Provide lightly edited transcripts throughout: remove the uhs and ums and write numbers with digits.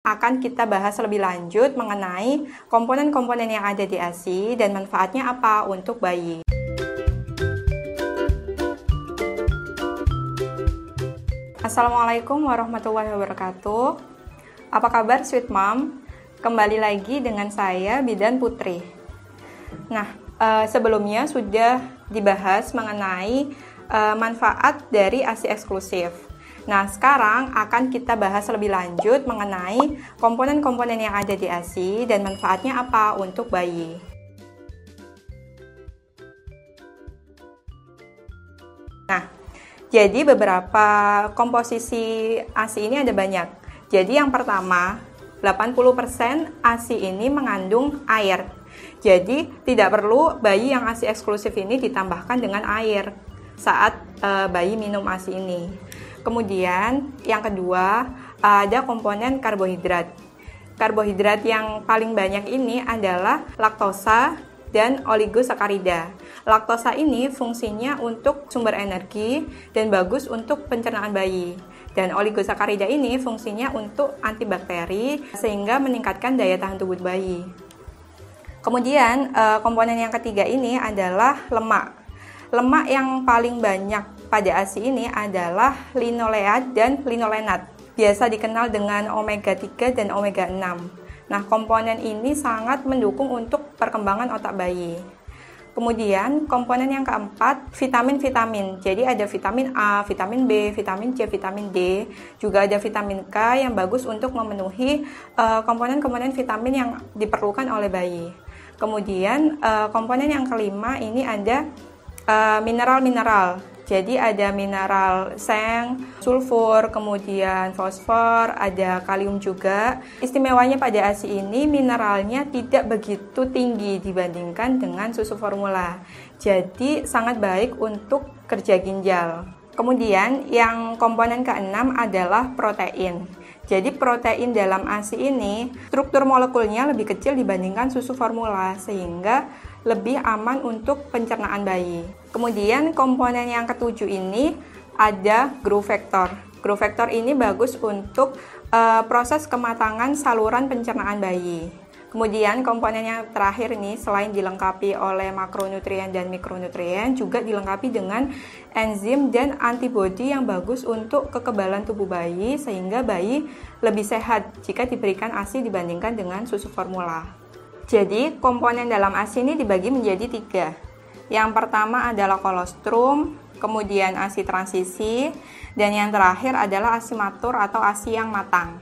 akan kita bahas lebih lanjut mengenai komponen-komponen yang ada di ASI dan manfaatnya apa untuk bayi. Assalamualaikum warahmatullahi wabarakatuh. Apa kabar Sweet Mom? Kembali lagi dengan saya Bidan Putri. Nah, sebelumnya sudah dibahas mengenai manfaat dari ASI eksklusif. Nah, sekarang akan kita bahas lebih lanjut mengenai komponen-komponen yang ada di ASI dan manfaatnya apa untuk bayi. Nah, jadi beberapa komposisi ASI ini ada banyak. Jadi yang pertama, 80% ASI ini mengandung air. Jadi tidak perlu bayi yang ASI eksklusif ini ditambahkan dengan air saat bayi minum ASI ini. Kemudian yang kedua, ada komponen karbohidrat. Karbohidrat yang paling banyak ini adalah laktosa dan oligosakarida. Laktosa ini fungsinya untuk sumber energi dan bagus untuk pencernaan bayi. Dan oligosakarida ini fungsinya untuk antibakteri sehingga meningkatkan daya tahan tubuh bayi. Kemudian komponen yang ketiga ini adalah lemak. Lemak yang paling banyak pada ASI ini adalah linoleat dan linolenat. Biasa dikenal dengan omega 3 dan omega 6. Nah, komponen ini sangat mendukung untuk perkembangan otak bayi. Kemudian komponen yang keempat, vitamin-vitamin. Jadi ada vitamin A, vitamin B, vitamin C, vitamin D. Juga ada vitamin K yang bagus untuk memenuhi komponen-komponen vitamin yang diperlukan oleh bayi. Kemudian komponen yang kelima ini ada mineral-mineral. Jadi ada mineral seng, sulfur, kemudian fosfor, ada kalium juga. Istimewanya pada ASI ini mineralnya tidak begitu tinggi dibandingkan dengan susu formula. Jadi sangat baik untuk kerja ginjal. Kemudian yang komponen keenam adalah protein. Jadi protein dalam ASI ini struktur molekulnya lebih kecil dibandingkan susu formula sehingga lebih aman untuk pencernaan bayi. Kemudian komponen yang ketujuh ini ada growth factor. Growth factor ini bagus untuk proses kematangan saluran pencernaan bayi. Kemudian komponen yang terakhir ini selain dilengkapi oleh makronutrien dan mikronutrien juga dilengkapi dengan enzim dan antibodi yang bagus untuk kekebalan tubuh bayi sehingga bayi lebih sehat jika diberikan ASI dibandingkan dengan susu formula. Jadi komponen dalam ASI ini dibagi menjadi 3. Yang pertama adalah kolostrum, kemudian ASI transisi, dan yang terakhir adalah ASI matur atau ASI yang matang.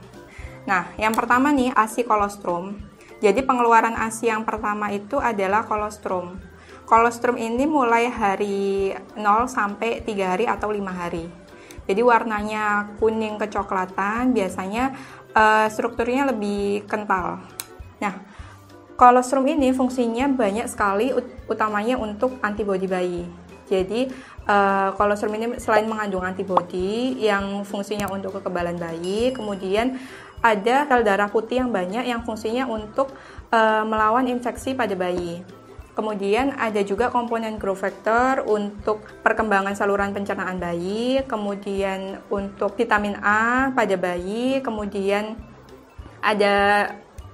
Nah, yang pertama nih ASI kolostrum. Jadi pengeluaran ASI yang pertama itu adalah kolostrum. Kolostrum ini mulai hari 0 sampai 3 hari atau 5 hari. Jadi warnanya kuning kecoklatan, biasanya strukturnya lebih kental. Nah, kolostrum ini fungsinya banyak sekali, utamanya untuk antibodi bayi. Jadi kolostrum ini selain mengandung antibodi yang fungsinya untuk kekebalan bayi, kemudian ada sel darah putih yang banyak yang fungsinya untuk melawan infeksi pada bayi. Kemudian ada juga komponen growth factor untuk perkembangan saluran pencernaan bayi, kemudian untuk vitamin A pada bayi, kemudian ada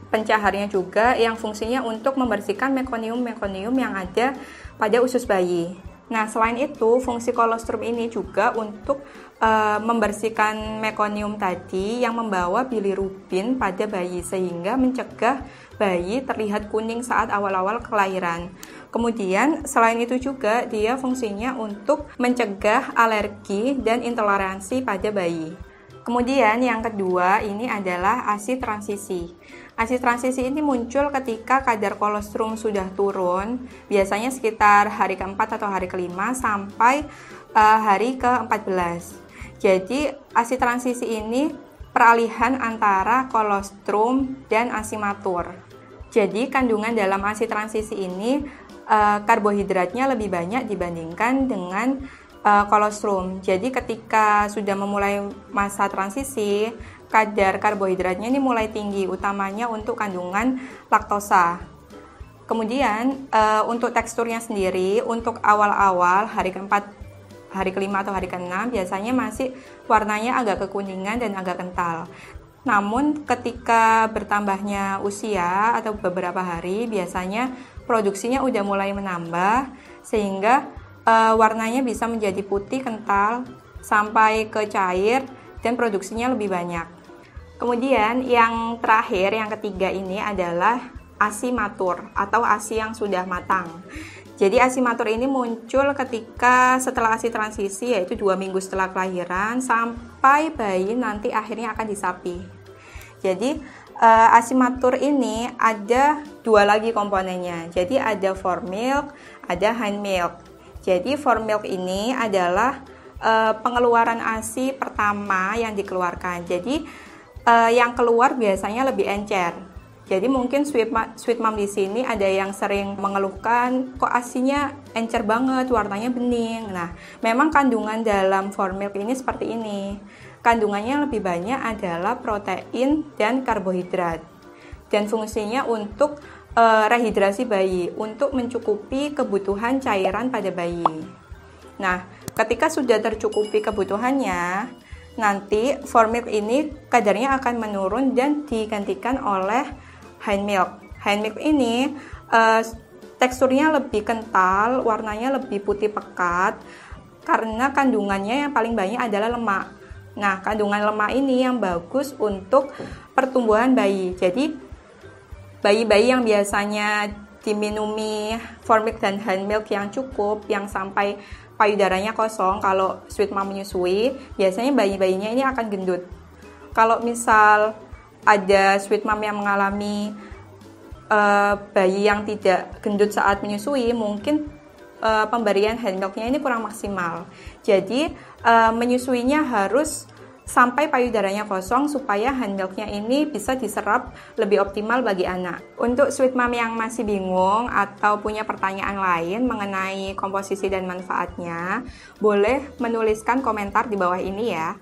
pencaharnya juga yang fungsinya untuk membersihkan mekonium-mekonium yang ada pada usus bayi. Nah, selain itu, fungsi kolostrum ini juga untuk membersihkan mekonium tadi yang membawa bilirubin pada bayi sehingga mencegah bayi terlihat kuning saat awal-awal kelahiran. Kemudian, selain itu juga dia fungsinya untuk mencegah alergi dan intoleransi pada bayi. Kemudian yang kedua ini adalah ASI transisi. ASI transisi ini muncul ketika kadar kolostrum sudah turun, biasanya sekitar hari ke-4 atau hari ke-5 sampai hari ke-14. Jadi ASI transisi ini peralihan antara kolostrum dan ASI matur. Jadi kandungan dalam ASI transisi ini karbohidratnya lebih banyak dibandingkan dengan kolostrum. Jadi ketika sudah memulai masa transisi, kadar karbohidratnya ini mulai tinggi, utamanya untuk kandungan laktosa. Kemudian untuk teksturnya sendiri, untuk awal-awal hari ke-4, hari ke-5 atau hari ke-6 biasanya masih warnanya agak kekuningan dan agak kental. Namun ketika bertambahnya usia atau beberapa hari, biasanya produksinya udah mulai menambah sehingga warnanya bisa menjadi putih kental sampai ke cair dan produksinya lebih banyak. Kemudian yang terakhir, yang ketiga ini adalah ASI matur atau ASI yang sudah matang. Jadi ASI matur ini muncul ketika setelah ASI transisi, yaitu 2 minggu setelah kelahiran sampai bayi nanti akhirnya akan disapi. Jadi ASI matur ini ada 2 lagi komponennya. Jadi ada formilk, ada hind milk. Jadi formilk ini adalah pengeluaran ASI pertama yang dikeluarkan. Jadi yang keluar biasanya lebih encer. Jadi mungkin sweet mom di sini ada yang sering mengeluhkan kok ASInya encer banget, warnanya bening. Nah, memang kandungan dalam formilk ini seperti ini. Kandungannya lebih banyak adalah protein dan karbohidrat. Dan fungsinya untuk rehidrasi bayi, untuk mencukupi kebutuhan cairan pada bayi. Nah, ketika sudah tercukupi kebutuhannya, nanti formilk ini kadarnya akan menurun dan digantikan oleh hind milk. Hind milk ini teksturnya lebih kental, warnanya lebih putih pekat karena kandungannya yang paling banyak adalah lemak. Nah, kandungan lemak ini yang bagus untuk pertumbuhan bayi. Jadi, bayi-bayi yang biasanya diminumi formilk dan hind milk yang cukup, yang sampai payudaranya kosong, kalau sweet mom menyusui, biasanya bayi-bayinya ini akan gendut. Kalau misal ada sweet mom yang mengalami bayi yang tidak gendut saat menyusui, mungkin pemberian hand milknya ini kurang maksimal. Jadi menyusuinya harus sampai payudaranya kosong supaya hand milknya ini bisa diserap lebih optimal bagi anak. Untuk sweet mom yang masih bingung atau punya pertanyaan lain mengenai komposisi dan manfaatnya, boleh menuliskan komentar di bawah ini ya.